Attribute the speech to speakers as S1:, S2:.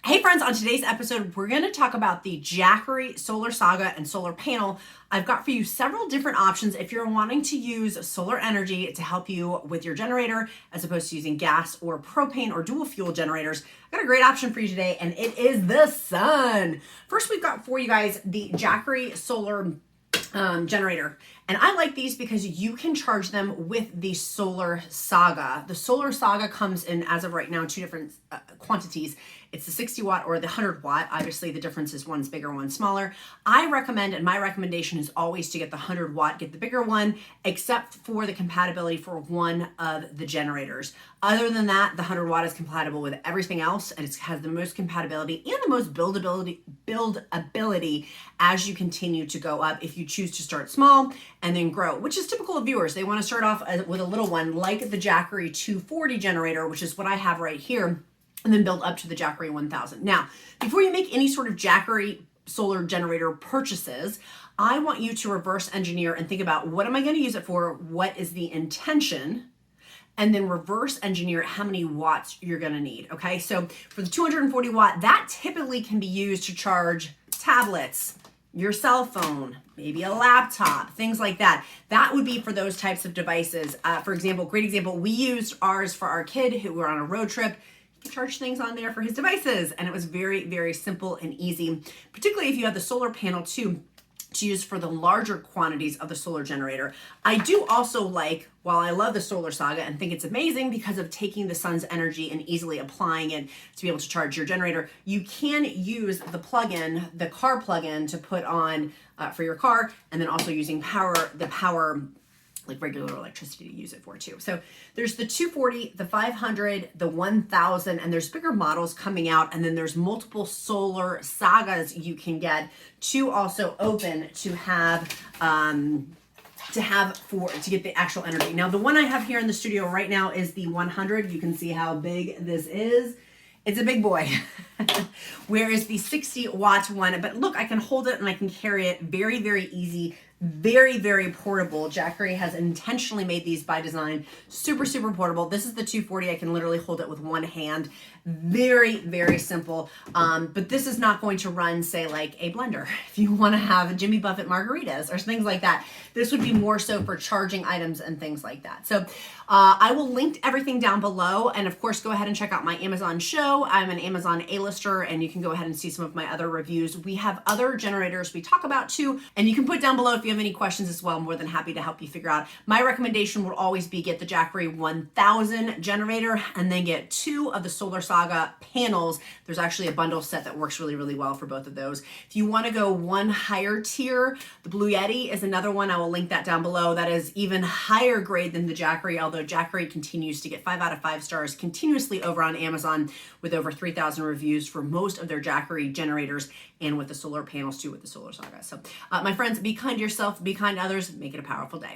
S1: Hey friends, on today's episode, we're going to talk about the Jackery Solarsaga and solar panel. I've got for you several different options if you're wanting to use solar energy to help you with your generator as opposed to using gas or propane or dual fuel generators. I've got a great option for you today, and it is the sun. First, we've got for you guys the Jackery Solar generator. And I like these because you can charge them with the Solarsaga. The Solarsaga comes in, as of right now, two different quantities. It's the 60 watt or the 100 watt. Obviously, the difference is one's bigger, one's smaller. I recommend, and my recommendation is always to get the 100 watt, get the bigger one, except for the compatibility for one of the generators. Other than that, the 100 watt is compatible with everything else, and it has the most compatibility and the most buildability as you continue to go up if you choose to start small and then grow, which is typical of viewers. They want to start off with a little one like the Jackery 240 generator, which is what I have right here, and then build up to the Jackery 1000. Now, before you make any sort of Jackery solar generator purchases, I want you to reverse engineer and think about, what am I going to use it for? What is the intention? And then reverse engineer how many watts you're going to need. Okay, so for the 240 watt, that typically can be used to charge tablets, your cell phone, maybe a laptop, things like that. That would be for those types of devices. For example, great example, we used ours for our kid who were on a road trip. He charged things on there for his devices, and it was very, very simple and easy, particularly if you have the solar panel too, to use for the larger quantities of the solar generator. I do also like, while I love the Solarsaga and think it's amazing because of taking the sun's energy and easily applying it to be able to charge your generator, you can use the plug-in, the car plug-in, to put on for your car, and then also using the power like regular electricity to use it for too. So there's the 240, the 500, the 1000, and there's bigger models coming out, and then there's multiple Solarsagas you can get to also open to have to get the actual energy. Now the one I have here in the studio right now is the 100. You can see how big this is. It's a big boy. Whereas the 60 watt one, but look, I can hold it and I can carry it. Very, very easy. Very, very portable. Jackery has intentionally made these by design super, super portable. This is the 240. I can literally hold it with one hand. Very, very simple. But this is not going to run, say, like a blender. If you want to have Jimmy Buffett margaritas or things like that, this would be more so for charging items and things like that. So I will link everything down below. And of course, go ahead and check out my Amazon show. I'm an Amazon A-lister, and you can go ahead and see some of my other reviews. We have other generators we talk about too, and you can put down below if you have any questions as well. I'm more than happy to help you figure out. My recommendation will always be get the Jackery 1000 generator and then get two of the Solarsaga panels. There's actually a bundle set that works really, really well for both of those. If you want to go one higher tier, the Bluetti is another one. I will link that down below. That is even higher grade than the Jackery, although Jackery continues to get 5 out of 5 stars continuously over on Amazon with over 3,000 reviews for most of their Jackery generators, and with the solar panels too with the Solarsaga. So my friends, be kind to yourself, be kind to others, make it a powerful day.